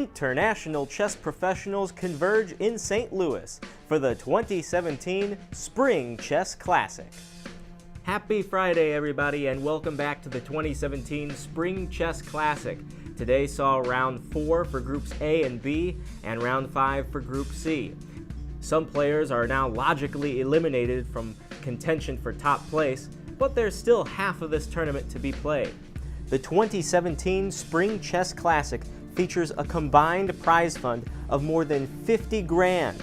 international chess professionals converge in St. Louis for the 2017 Spring Chess Classic. Happy Friday, everybody, and welcome back to the 2017 Spring Chess Classic. Today saw round 4 for Groups A and B, and round 5 for Group C. Some players are now logically eliminated from contention for top place, but there's still half of this tournament to be played. The 2017 Spring Chess Classic features a combined prize fund of more than 50 grand.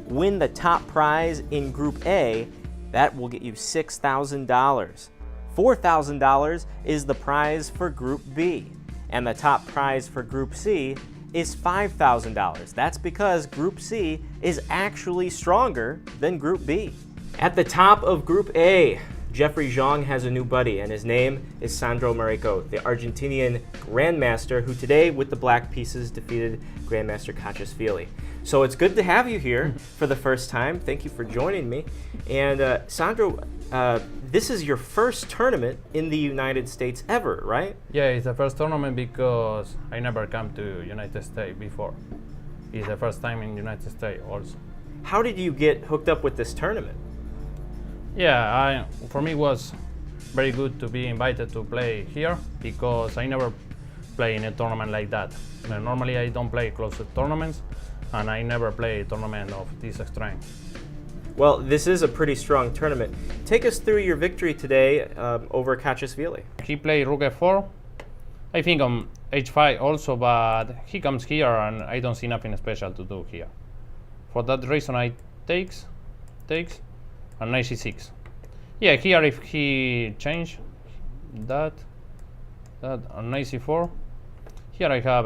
Win the top prize in Group A, that will get you $6,000. $4,000 is the prize for Group B, and the top prize for Group C is $5,000. That's because Group C is actually stronger than Group B. At the top of Group A, Jeffrey Zhang has a new buddy, and his name is Sandro Mareco, the Argentinian Grandmaster who today, with the black pieces, defeated Grandmaster Kachashvili. So it's good to have you here for the first time. Thank you for joining me. And Sandro, this is your first tournament in the United States ever, right? Yeah, it's the first tournament because I never come to United States before. It's the first time in United States also. How did you get hooked up with this tournament? Yeah, for me it was very good to be invited to play here because I never play in a tournament like that. Normally I don't play closed tournaments, and I never play a tournament of this strength. Well, this is a pretty strong tournament. Take us through your victory today over Kachashvili. He played rook f4. I think on h5 also, but he comes here and I don't see nothing special to do here. For that reason I takes, and knight c6. Yeah, here if he change that on knight c4, here I have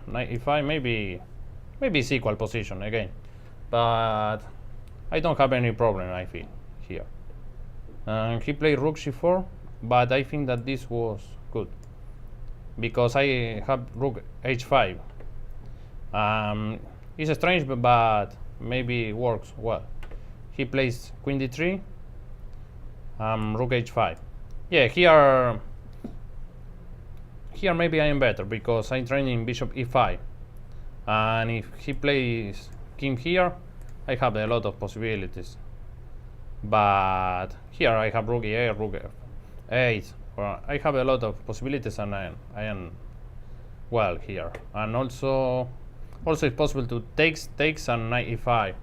knight e5, maybe it's equal position again, but I don't have any problem, I feel, here. He played rook c4, but I think that this was good because I have rook h5. It's strange, but maybe it works well. He plays queen d3, rook h5. Yeah, here maybe I am better because I'm training bishop e5. And if he plays king here, I have a lot of possibilities. But here I have rook e8, rook f8. Well, I have a lot of possibilities, and I am well here. And also it's possible to takes and knight e5.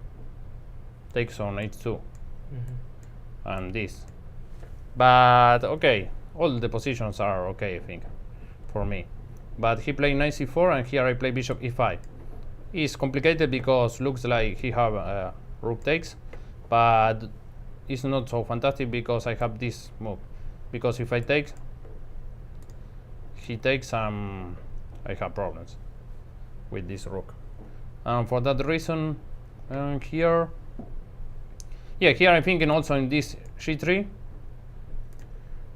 Takes on h2 and this, but okay, all the positions are okay, I think, for me. But he played knight c4, and here I play bishop e5. It's complicated because looks like he have rook takes, but it's not so fantastic because I have this move. Because if I take, he takes, I have problems with this rook. For that reason, here. Yeah, here I'm thinking also in this c3,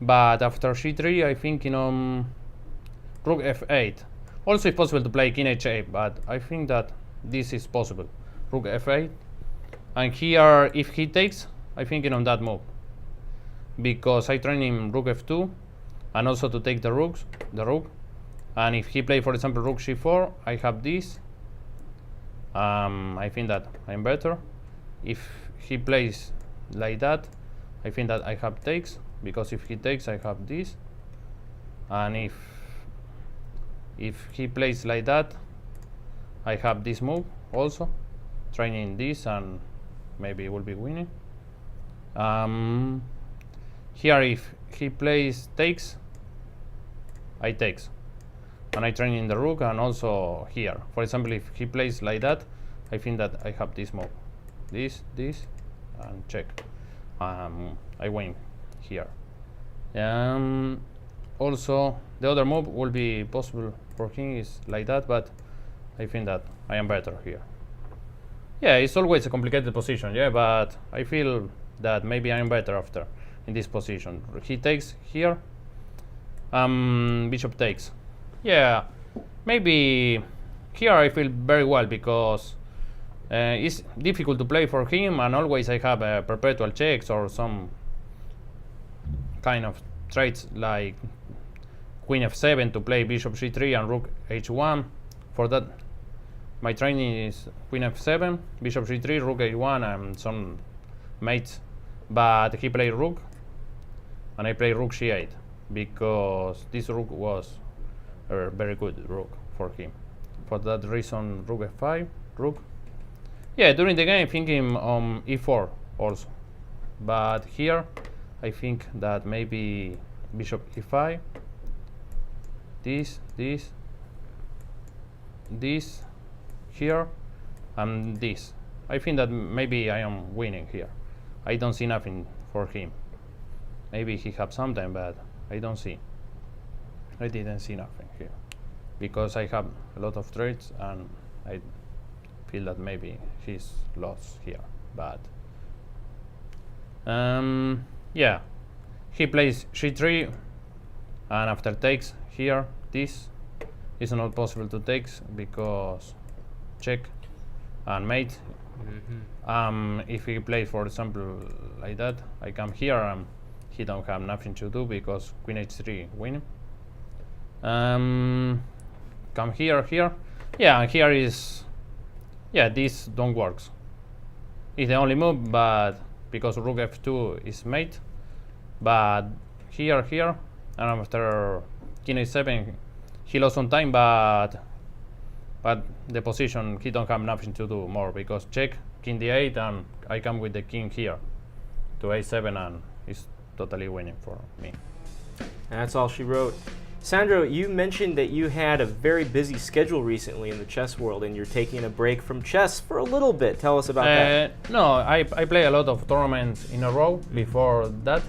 but after c3 I think rook f8. Also it's possible to play king h8, but I think that this is possible. Rook f8, and here if he takes, I think on that move, because I train him rook f2, and also to take the rook, and if he play, for example, rook c4, I have this. I think that I'm better. If he plays like that, I think that I have takes, because if he takes I have this, and if he plays like that, I have this move also, training this, and maybe will be winning. Here if he plays takes, I takes, and I train in the rook, and also here, for example, if he plays like that, I think that I have this move. This, and check. I win here. Also, the other move will be possible for him is like that, but I think that I am better here. Yeah, it's always a complicated position, yeah, but I feel that maybe I am better after in this position. He takes here, bishop takes. Yeah, maybe here I feel very well because it's difficult to play for him, and always I have perpetual checks or some kind of traits like queen f7 to play bishop c3 and rook h1. For that my training is queen f7, bishop g3, rook a1, and some mates. But he played rook, and I played rook c8 because this rook was a very good rook for him. For that reason, rook f5, rook. Yeah, during the game, thinking on e4 also. But here, I think that maybe bishop e5, this, here, and this. I think that maybe I am winning here. I don't see nothing for him. Maybe he have something, but I don't see. I didn't see nothing here because I have a lot of trades and I feel that maybe he's lost here. But yeah, he plays c3 and after takes here, this is not possible to take because check and mate. If he plays, for example, like that, I come here and he don't have nothing to do because queen h3 win. Come here, yeah, and here is, yeah, this don't works. It's the only move, but because rook f2 is mate, but here, and after king a7, he lost some time, but the position he don't have nothing to do more because check king d8 and I come with the king here to a7 and it's totally winning for me. And that's all she wrote. Sandro, you mentioned that you had a very busy schedule recently in the chess world and you're taking a break from chess for a little bit. Tell us about that. No, I play a lot of tournaments in a row. Before that,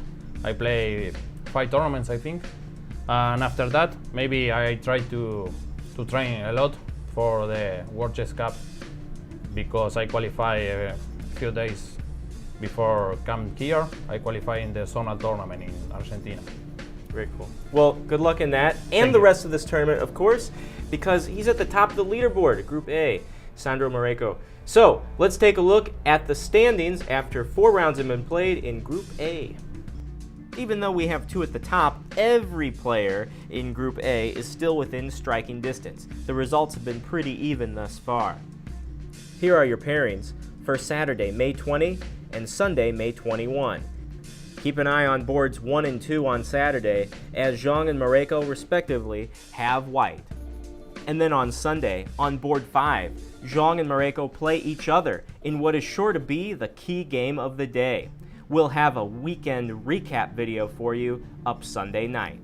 I play 5 tournaments, I think. And after that, maybe I try to train a lot for the World Chess Cup because I qualify a few days before come here. I qualify in the zonal tournament in Argentina. Very cool. Well, good luck in that and the rest of this tournament, of course, because he's at the top of the leaderboard, Group A, Sandro Mareco. So let's take a look at the standings after 4 rounds have been played in Group A. Even though we have 2 at the top, every player in Group A is still within striking distance. The results have been pretty even thus far. Here are your pairings for Saturday, May 20 and Sunday, May 21. Keep an eye on boards 1 and 2 on Saturday, as Zhang and Mareco, respectively, have white. And then on Sunday, on board 5, Zhang and Mareco play each other in what is sure to be the key game of the day. We'll have a weekend recap video for you up Sunday night.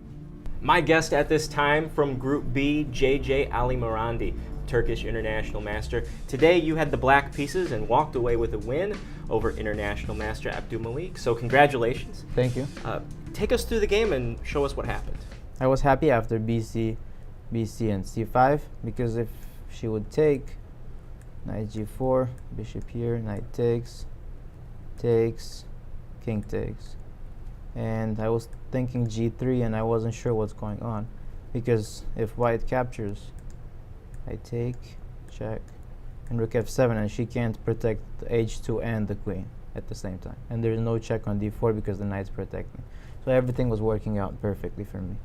My guest at this time from Group B, JJ Ali Marandi, Turkish International Master. Today you had the black pieces and walked away with a win over International Master Abdul Malik. So congratulations. Thank you. Take us through the game and show us what happened. I was happy after BC, and C5 because if she would take, knight G4, bishop here, knight takes, king takes. And I was thinking G3 and I wasn't sure what's going on because if white captures, I take, check, and rook f7 and she can't protect the h2 and the queen at the same time. And there's no check on d4 because the knight's protecting. So everything was working out perfectly for me.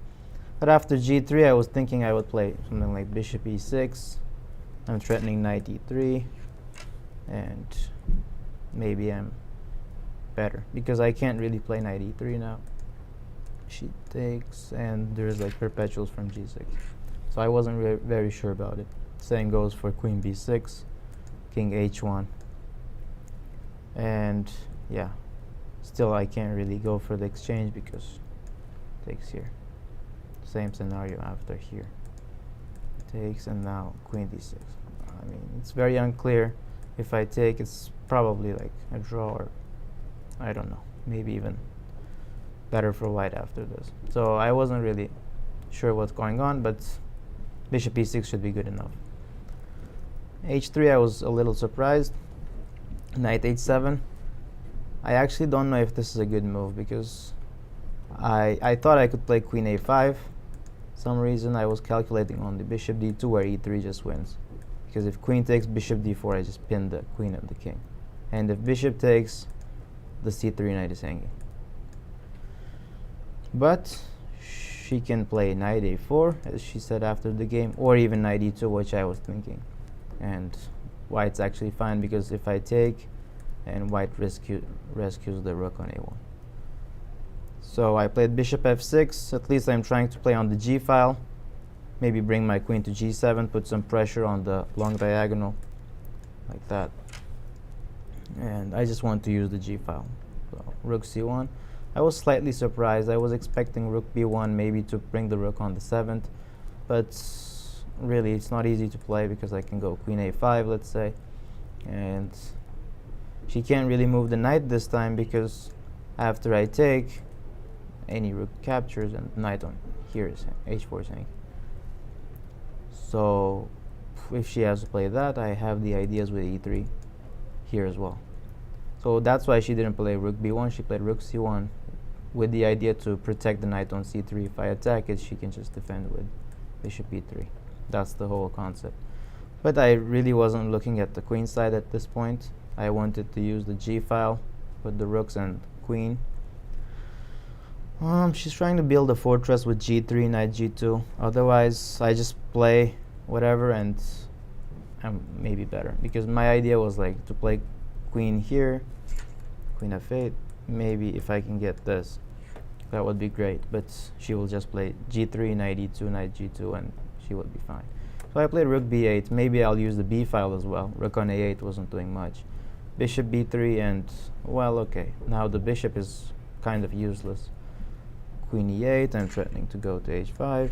But after g3 I was thinking I would play something like bishop e6. I'm threatening knight e3 and maybe I'm better because I can't really play knight e3 now. She takes and there's like perpetuals from g6. So I wasn't very sure about it. Same goes for queen b6, king h1. And yeah, still I can't really go for the exchange because takes here. Same scenario after here. Takes and now queen d6. I mean, it's very unclear. If I take, it's probably like a draw or I don't know, maybe even better for white after this. So I wasn't really sure what's going on, but bishop e6 should be good enough. h3 I was a little surprised. Knight h7. I actually don't know if this is a good move because I thought I could play queen a5. Some reason I was calculating on the bishop d2 where e3 just wins. Because if queen takes bishop d4, I just pin the queen of the king. And if bishop takes, the c3 knight is hanging. But she can play knight a4, as she said after the game, or even knight e2, which I was thinking. and white's actually fine because if I take, and white rescues the rook on a1. So I played bishop f6. At least I'm trying to play on the g file. Maybe bring my queen to g7, put some pressure on the long diagonal, like that. And I just want to use the g file. So rook c1. I was slightly surprised. I was expecting rook b1 maybe to bring the rook on the 7th, but really it's not easy to play because I can go queen a5, let's say, and she can't really move the knight this time because after I take, any rook captures and knight on here is h4 is hanging. So if she has to play that, I have the ideas with e3 here as well. So that's why she didn't play rook b1. She played rook c1 with the idea to protect the knight on c3. If I attack it, she can just defend with bishop e3. That's the whole concept. But I really wasn't looking at the queen side at this point. I wanted to use the g file with the rooks and queen. She's trying to build a fortress with g3, knight g2. Otherwise, I just play whatever and I'm maybe better. Because my idea was like to play queen here, queen f8. Maybe if I can get this, that would be great. But she will just play g3, knight e2, knight g2, and she would be fine. So I played rook b8. Maybe I'll use the b file as well. Rook on a8 wasn't doing much. Bishop b3 and, well, okay. Now the bishop is kind of useless. Queen e8, I'm threatening to go to h5.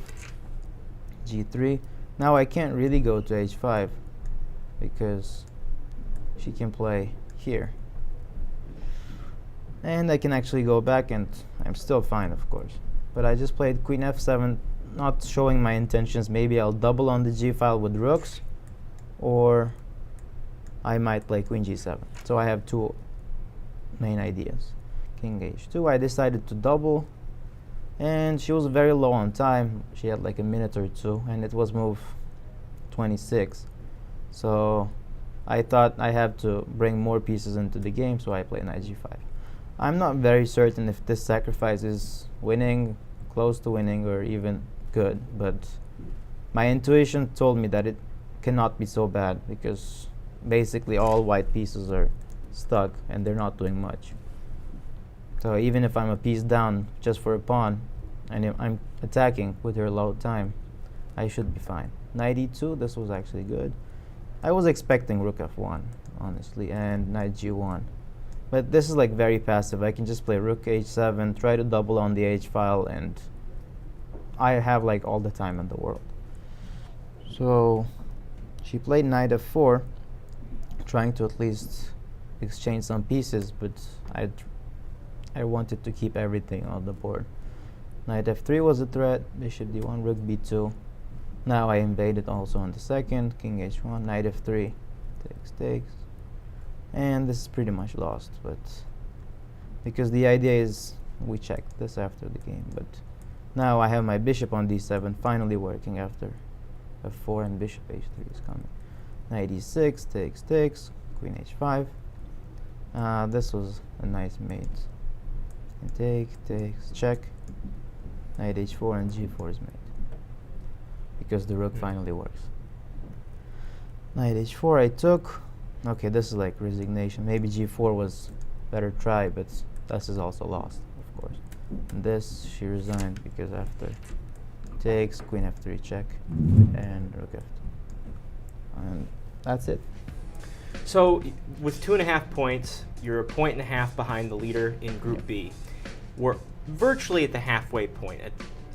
g3. Now I can't really go to h5 because she can play here. And I can actually go back and I'm still fine, of course. But I just played queen f7, not showing my intentions. Maybe I'll double on the g file with rooks, or I might play queen g7. So I have two main ideas. King h2, I decided to double, and she was very low on time. She had like a minute or two, and it was move 26. So I thought I have to bring more pieces into the game, so I play knight g5. I'm not very certain if this sacrifice is winning, close to winning, or even good, but my intuition told me that it cannot be so bad because basically all white pieces are stuck and they're not doing much. So even if I'm a piece down just for a pawn and if I'm attacking with her low time, I should be fine. Knight e2, this was actually good. I was expecting rook f1, honestly, and knight g1. But this is like very passive. I can just play rook h7, try to double on the h file, and I have like all the time in the world. So she played knight f4, trying to at least exchange some pieces, but I wanted to keep everything on the board. Knight f3 was a threat, bishop d1, rook b2. Now I invaded also on the second, king h1, knight f3, takes. And this is pretty much lost, but because the idea is we checked this after the game, but now I have my bishop on d7 finally working after f4 and bishop h3 is coming. Knight e6, takes, queen h5. This was a nice mate. And takes, check. Knight h4 and g4 is mate because the rook finally works. Knight h4 I took. Okay, this is like resignation. Maybe g4 was better try, but this is also lost, of course. And this she resigned because after takes, queen f3 check, and rook f2. And that's it. So with 2.5 points, you're a point and a half behind the leader in Group B. We're virtually at the halfway point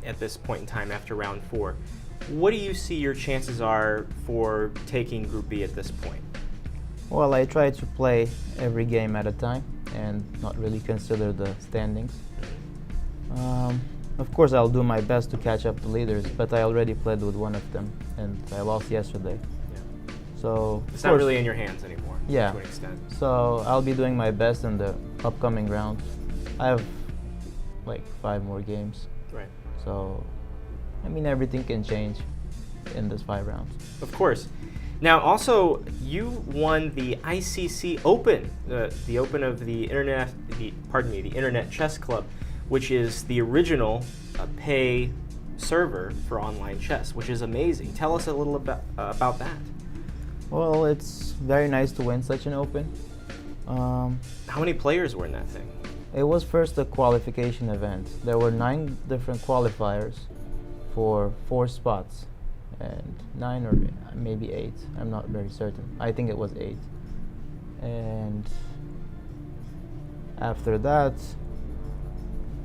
at this point in time after round 4. What do you see your chances are for taking Group B at this point? Well, I try to play every game at a time and not really consider the standings. Of course, I'll do my best to catch up the leaders, but I already played with one of them, and I lost yesterday. Yeah. So it's not really in your hands anymore, yeah, to an extent. So I'll be doing my best in the upcoming rounds. I have like 5 more games. Right. So, I mean, everything can change in this 5 rounds. Of course. Now, also, you won the ICC Open, the Open of the Internet Chess Club, which is the original pay server for online chess, which is amazing. Tell us a little about that. Well, it's very nice to win such an open. How many players were in that thing? It was first a qualification event. There were 9 different qualifiers for 4 spots, and 9 or maybe 8. I'm not very certain. I think it was 8. And after that,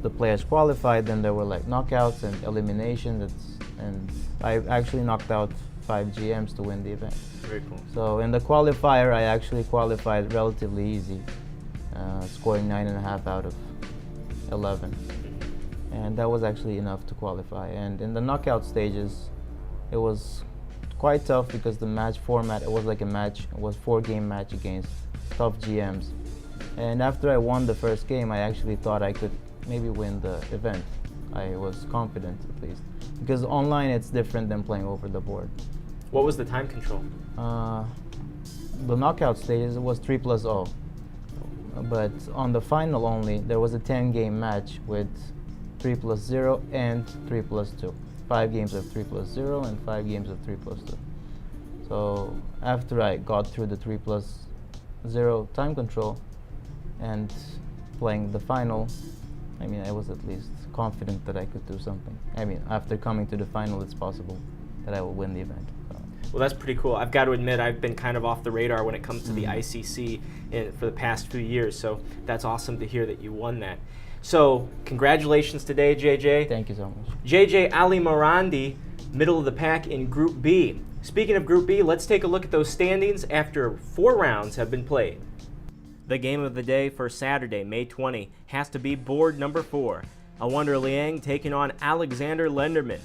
the players qualified. Then there were like knockouts and eliminations, and I actually knocked out 5 GMs to win the event. Very cool. So in the qualifier, I actually qualified relatively easy, scoring 9.5 out of 11. And that was actually enough to qualify. And in the knockout stages, it was quite tough because the match format, it was like a match, it was 4-game match against tough GMs. And after I won the first game, I actually thought I could maybe win the event. I was confident, at least. Because online, it's different than playing over the board. What was the time control? The knockout stages, it was 3+0. But on the final only, there was a 10-game match with 3+0 and 3+2. 5 games of 3+0 and 5 games of 3+2. So after I got through the 3+0 time control and playing the final, I mean, I was at least confident that I could do something. I mean, after coming to the final, it's possible that I will win the event. Well, that's pretty cool. I've got to admit, I've been kind of off the radar when it comes to the ICC for the past few years, so that's awesome to hear that you won that. So, congratulations today, JJ. Thank you so much. JJ Ali Morandi, middle of the pack in Group B. Speaking of Group B, let's take a look at those standings after 4 rounds have been played. The game of the day for Saturday, May 20, has to be board number 4. Awonder Liang taking on Alexander Lenderman.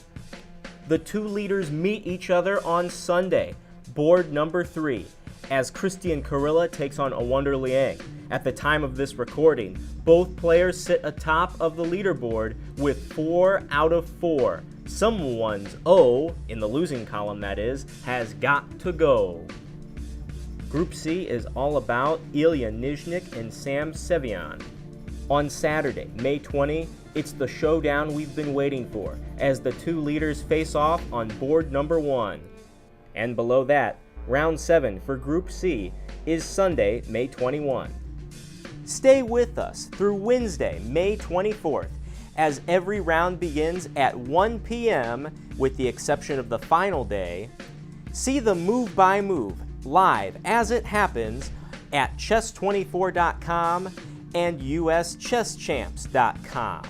The 2 leaders meet each other on Sunday, board number 3, as Christian Carilla takes on Awonder Liang. At the time of this recording, both players sit atop of the leaderboard with 4 out of 4. Someone's O, in the losing column that is, has got to go. Group C is all about Ilya Nizhnik and Sam Sevian. On Saturday, May 20, it's the showdown we've been waiting for, as the 2 leaders face off on board number 1. And below that, round 7 for Group C is Sunday, May 21. Stay with us through Wednesday, May 24th, as every round begins at 1 p.m., with the exception of the final day. See the move by move live as it happens at chess24.com and uschesschamps.com.